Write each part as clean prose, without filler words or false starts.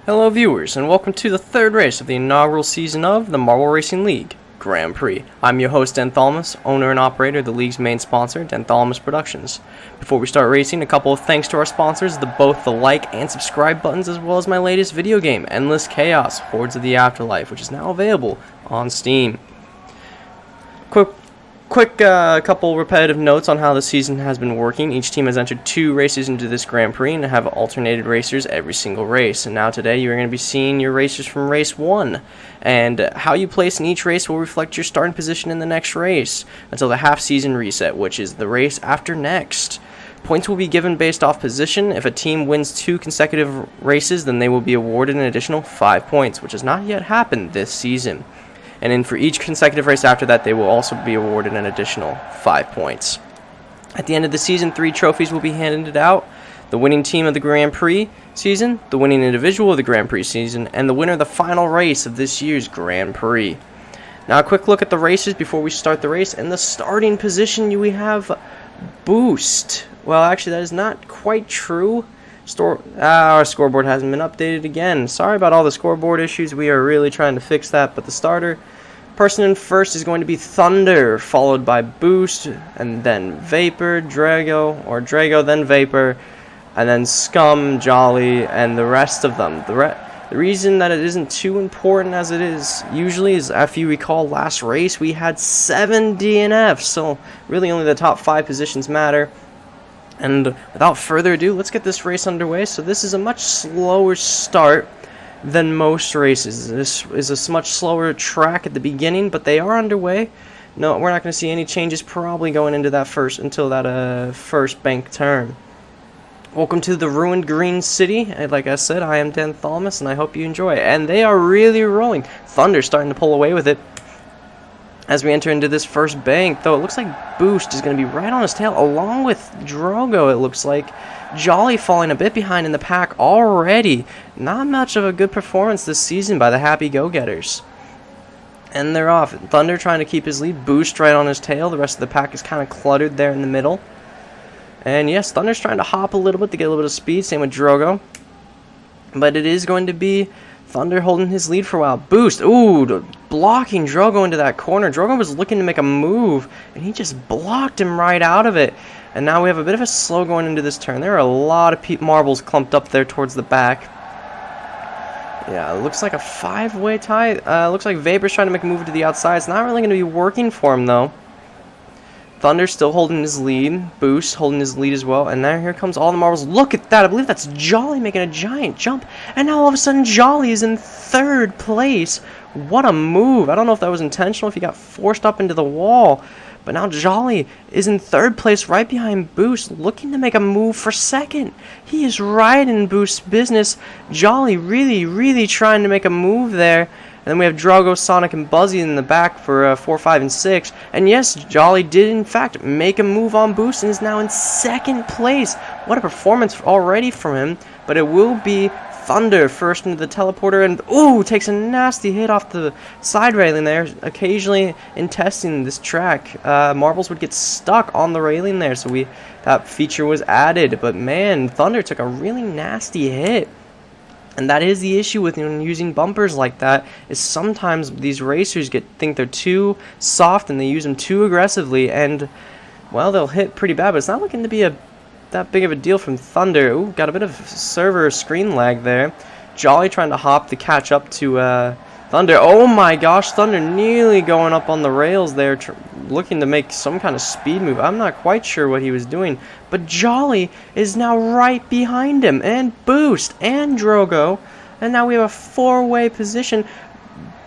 Hello viewers, and welcome to the third race of the inaugural season of the Marble Racing League Grand Prix. I'm your host, Denthalamus, owner and operator of the league's main sponsor, Denthalamus Productions. Before we start racing, a couple of thanks to our sponsors, both the like and subscribe buttons, as well as my latest video game, Endless Chaos, Hordes of the Afterlife, which is now available on Steam. Quick couple repetitive notes on how the season has been working. Each team has entered 2 races into this Grand Prix and have alternated racers every single race. And now today you're going to be seeing your racers from race 1. And how you place in each race will reflect your starting position in the next race until the half-season reset, which is the race after next. Points will be given based off position. If a team wins 2 consecutive races, then they will be awarded an additional 5 points, which has not yet happened this season. And then for each consecutive race after that, they will also be awarded an additional 5 points. At the end of the season, 3 trophies will be handed out. The winning team of the Grand Prix season, the winning individual of the Grand Prix season, and the winner of the final race of this year's Grand Prix. Now a quick look at the races before we start the race. In the starting position, we have Boost. Well, actually, that is not quite true. Our scoreboard hasn't been updated again. Sorry about all the scoreboard issues. We are really trying to fix that. But the starter person in first is going to be Thunder, followed by Boost, and then Vapor, Drago, then Vapor, and then Scum, Jolly, and the rest of them. The reason that it isn't too important as it is usually is, if you recall, last race we had 7 DNFs, so really only the top 5 positions matter. And without further ado, let's get this race underway. So this is a much slower start than most races. This is a much slower track at the beginning, but they are underway. No, we're not going to see any changes probably going into that first bank turn. Welcome to the Ruined Green City. Like I said, I am Denthalamus, and I hope you enjoy it. And they are really rolling. Thunder starting to pull away with it as we enter into this first bank, though it looks like Boost is going to be right on his tail, along with Drogo, it looks like. Jolly falling a bit behind in the pack already. Not much of a good performance this season by the Happy Go-Getters. And they're off. Thunder trying to keep his lead. Boost right on his tail. The rest of the pack is kind of cluttered there in the middle. And yes, Thunder's trying to hop a little bit to get a little bit of speed. Same with Drogo. But it is going to be Thunder holding his lead for a while. Boost, blocking Drogo into that corner. Drogo was looking to make a move, and he just blocked him right out of it. And now we have a bit of a slow going into this turn. There are a lot of marbles clumped up there towards the back. Yeah, it looks like a 5-way tie. Looks like Vapor's trying to make a move to the outside. It's not really going to be working for him, though. Thunder still holding his lead. Boost holding his lead as well. And now here comes all the marbles. Look at that. I believe that's Jolly making a giant jump. And now all of a sudden Jolly is in 3rd place. What a move. I don't know if that was intentional, if he got forced up into the wall. But now Jolly is in 3rd place right behind Boost, looking to make a move for 2nd. He is right in Boost's business. Jolly really trying to make a move there. And then we have Drogo, Sonic, and Buzzy in the back for 4, 5, and 6. And yes, Jolly did, in fact, make a move on Boost and is now in 2nd place. What a performance already from him. But it will be Thunder first into the teleporter. And, takes a nasty hit off the side railing there. Occasionally, in testing this track, marbles would get stuck on the railing there. So that feature was added. But, man, Thunder took a really nasty hit. And that is the issue with using bumpers like that, is sometimes these racers think they're too soft and they use them too aggressively, and, well, they'll hit pretty bad, but it's not looking to be that big of a deal from Thunder. Got a bit of server screen lag there. Jolly trying to hop to catch up to Thunder. Oh my gosh, Thunder nearly going up on the rails there, looking to make some kind of speed move. I'm not quite sure what he was doing, but Jolly is now right behind him, and Boost, and Drogo, and now we have a 4-way position.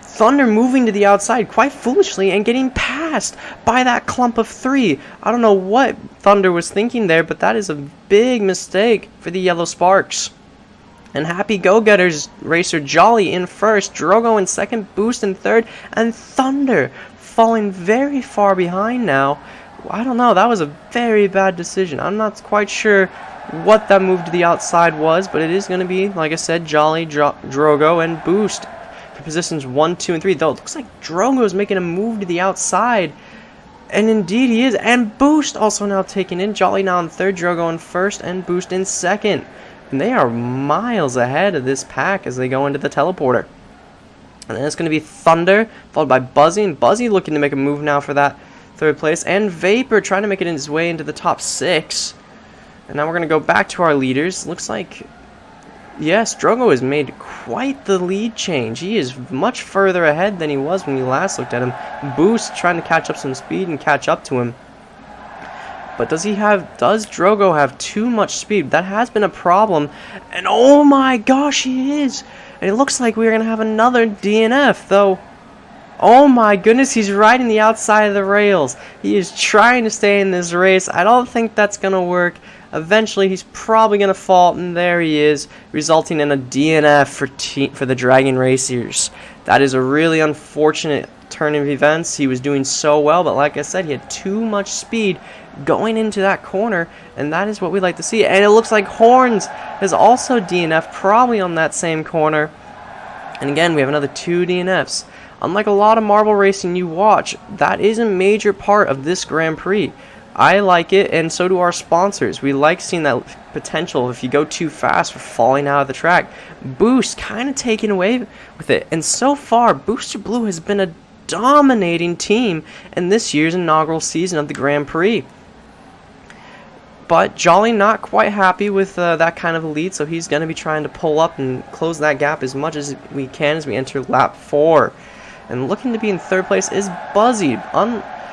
Thunder moving to the outside quite foolishly and getting passed by that clump of 3. I don't know what Thunder was thinking there, but that is a big mistake for the Yellow Sparks. And Happy Go-Getters racer Jolly in first, Drogo in second, Boost in third, and Thunder falling very far behind now. I don't know, that was a very bad decision. I'm not quite sure what that move to the outside was, but it is going to be, like I said, Jolly, Drogo, and Boost for positions 1, 2, and 3. Though it looks like Drogo is making a move to the outside, and indeed he is. And Boost also now taken in. Jolly now in third, Drogo in first, and Boost in second. And they are miles ahead of this pack as they go into the teleporter. And then it's going to be Thunder, followed by Buzzy. And Buzzy looking to make a move now for that 3rd place. And Vapor trying to make it his way into the top 6. And now we're going to go back to our leaders. Looks like, yes, Drogo has made quite the lead change. He is much further ahead than he was when we last looked at him. Boost trying to catch up some speed and catch up to him. But does Drogo have too much speed? That has been a problem. And oh my gosh, he is. And it looks like we're going to have another DNF, though. Oh my goodness, he's riding the outside of the rails. He is trying to stay in this race. I don't think that's going to work. Eventually, he's probably going to fall, and there he is, resulting in a DNF for the Dragon Racers. That is a really unfortunate turn of events. He was doing so well, but like I said, he had too much speed going into that corner, and that is what we like to see. And it looks like Horns has also DNF'd, probably on that same corner. And again, we have another 2 DNFs. Unlike a lot of marble racing you watch, that is a major part of this Grand Prix. I like it, and so do our sponsors. We like seeing that potential if you go too fast for falling out of the track. Boost kind of taken away with it, and so far, Booster Blue has been a dominating team in this year's inaugural season of the Grand Prix. But Jolly not quite happy with that kind of a lead, so he's going to be trying to pull up and close that gap as much as we can as we enter lap 4. And looking to be in 3rd place is Buzzy.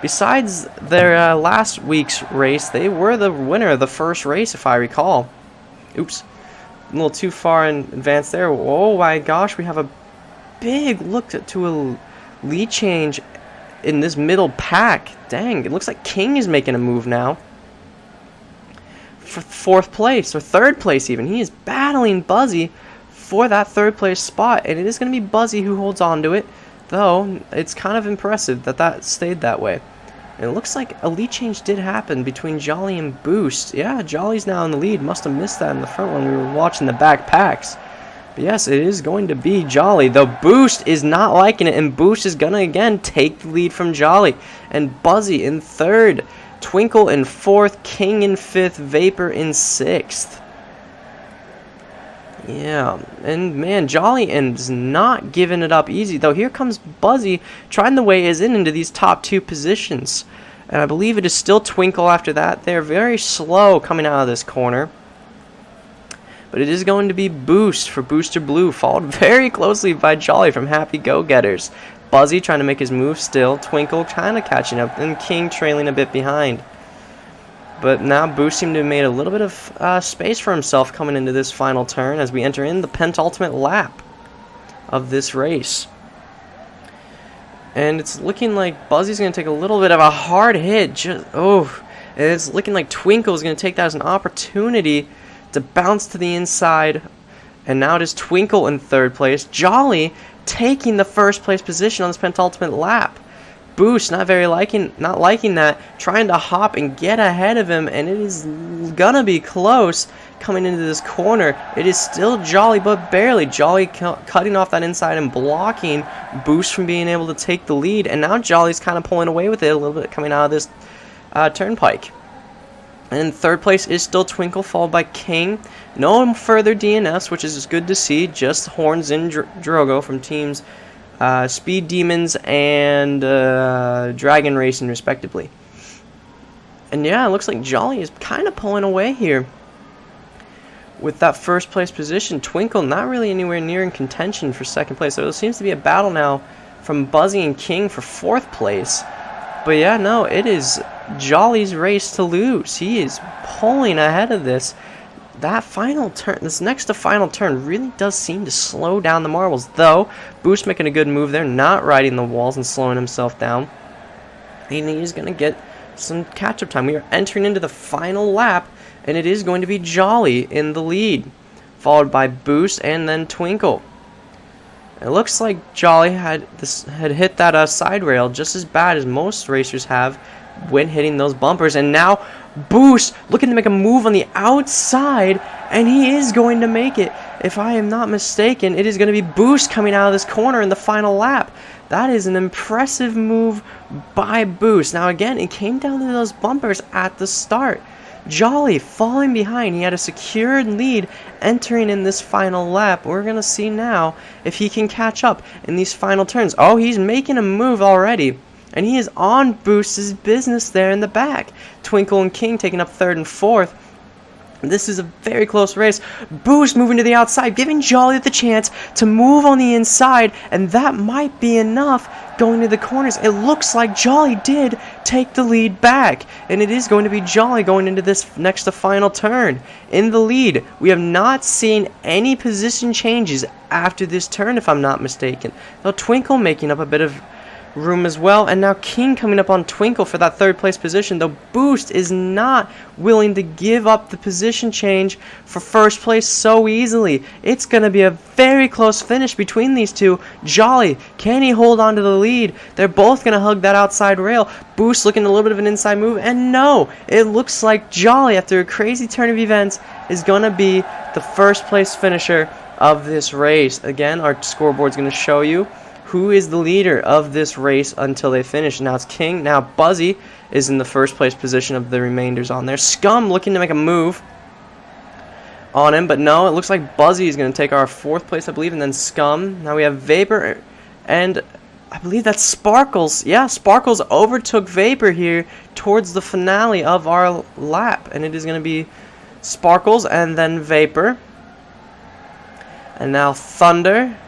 Besides their last week's race, they were the winner of the first race, if I recall. Oops. A little too far in advance there. Oh my gosh, we have a big look to a lead change in this middle pack. Dang, it looks like King is making a move now. For 4th place, or 3rd place even. He is battling Buzzy for that 3rd place spot, and it is going to be Buzzy who holds on to it. Though, it's kind of impressive that stayed that way. And it looks like a lead change did happen between Jolly and Boost. Yeah, Jolly's now in the lead. Must have missed that in the front when we were watching the back packs. But yes, it is going to be Jolly. Though Boost is not liking it, and Boost is going to, again, take the lead from Jolly. And Buzzy in 3rd. Twinkle in 4th. King in 5th. Vapor in 6th. Yeah, and man, Jolly is not giving it up easy, though. Here comes Buzzy trying to weigh his into these top 2 positions. And I believe it is still Twinkle after that. They're very slow coming out of this corner. But it is going to be Boost for Booster Blue, followed very closely by Jolly from Happy Go-Getters. Buzzy trying to make his move still. Twinkle kind of catching up, and King trailing a bit behind. But now Boost seemed to have made a little bit of space for himself coming into this final turn as we enter in the penultimate lap of this race. And it's looking like Buzzy's going to take a little bit of a hard hit. And it's looking like Twinkle's going to take that as an opportunity to bounce to the inside. And now it is Twinkle in 3rd place. Jolly taking the 1st place position on this penultimate lap. Boost not liking that, trying to hop and get ahead of him, and it is gonna be close coming into this corner. It is still Jolly, but barely. Jolly cutting off that inside and blocking Boost from being able to take the lead, and now Jolly's kind of pulling away with it a little bit coming out of this turnpike. And in 3rd place is still Twinkle, followed by King. No further DNFs, which is good to see. Just Horns and Drogo from teams Speed Demons and Dragon Racing, respectively. And yeah, it looks like Jolly is kind of pulling away here with that 1st place position. Twinkle not really anywhere near in contention for 2nd place. So it seems to be a battle now from Buzzy and King for 4th place. But yeah, no, it is Jolly's race to lose. He is pulling ahead of this. That final turn, this next to final turn, really does seem to slow down the marbles. Though, Boost making a good move there, not riding the walls and slowing himself down. And he's going to get some catch-up time. We are entering into the final lap, and it is going to be Jolly in the lead, followed by Boost and then Twinkle. It looks like Jolly had hit that side rail just as bad as most racers have when hitting those bumpers, and now Boost looking to make a move on the outside, and he is going to make it. If I am not mistaken, it is going to be Boost coming out of this corner in the final lap. That is an impressive move by Boost. Now again, it came down to those bumpers at the start. Jolly falling behind. He had a secured lead entering in this final lap. We're going to see now if he can catch up in these final turns. Oh, he's making a move already. And he is on Boost's business there in the back. Twinkle and King taking up third and fourth. This is a very close race. Boost moving to the outside, giving Jolly the chance to move on the inside, and that might be enough going to the corners. It looks like Jolly did take the lead back, and it is going to be Jolly going into this next to final turn. In the lead, we have not seen any position changes after this turn, if I'm not mistaken. Now Twinkle making up a bit of room as well, and now King coming up on Twinkle for that third place position, though Boost is not willing to give up the position change for first place so easily. It's going to be a very close finish between these two. Jolly, can he hold on to the lead? They're both going to hug that outside rail. Boost looking a little bit of an inside move, and no, it looks like Jolly, after a crazy turn of events, is going to be the first place finisher of this race. Again, our scoreboard's going to show you who is the leader of this race until they finish. Now it's King. Now Buzzy is in the first place position of the remainders on there. Scum looking to make a move on him, but no, it looks like Buzzy is going to take our fourth place, I believe, and then Scum. Now we have Vapor, and I believe that's Sparkles. Yeah, Sparkles overtook Vapor here towards the finale of our lap, and it is going to be Sparkles and then Vapor. And now Thunder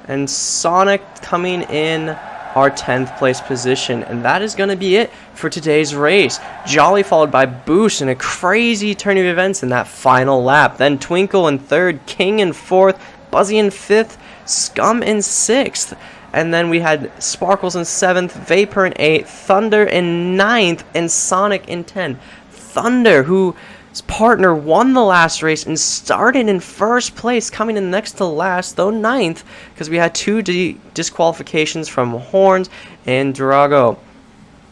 and Sonic coming in our 10th place position. And that is going to be it for today's race. Jolly followed by Boost in a crazy turn of events in that final lap. Then Twinkle in third, King in fourth, Buzzy in fifth, Scum in sixth. And then we had Sparkles in seventh, Vapor in eighth, Thunder in ninth, and Sonic in 10th. Thunder, who his partner won the last race and started in first place, coming in next to last, though ninth, because we had two disqualifications from Horns and Drago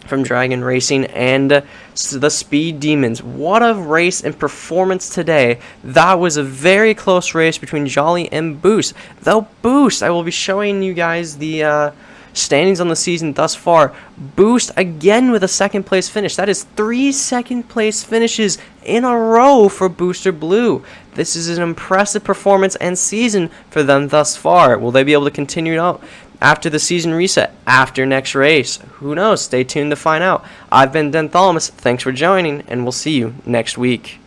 from Dragon Racing and the Speed Demons. What a race and performance today. That was a very close race between Jolly and Boost. Though Boost, I will be showing you guys the standings on the season thus far. Boost again with a second place finish. That is 3 second place finishes in a row for Booster Blue. This is an impressive performance and season for them thus far. Will they be able to continue out after the season reset, after next race? Who knows? Stay tuned to find out. I've been Denthalamus. Thanks for joining, and we'll see you next week.